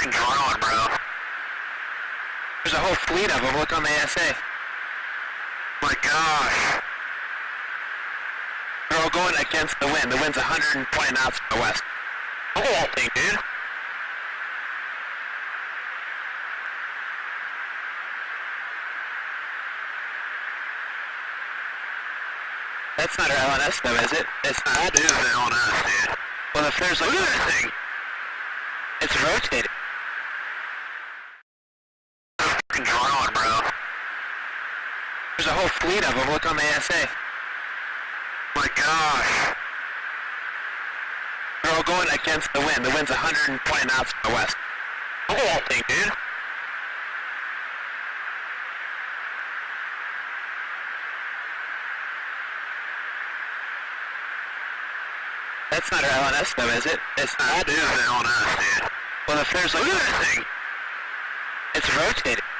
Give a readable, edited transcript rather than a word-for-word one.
drone, bro. There's a whole fleet of them. Look on the ASA. My gosh. They're all going against the wind. The wind's 120 knots from the west. Look at that thing, dude. That's not our LNS though, is it? It's not. That is the LNS, dude. Well, if there's like... Look at that thing. It's rotating. Drone, bro. There's a whole fleet of them. Look on the ASA. My gosh. They're all going against the wind. The wind's 120 knots from the west. Look at that thing, dude. That's not our LNS though, is it? It's not. That is the LNS, dude. Well, if there's like... Look at that thing. It's rotating.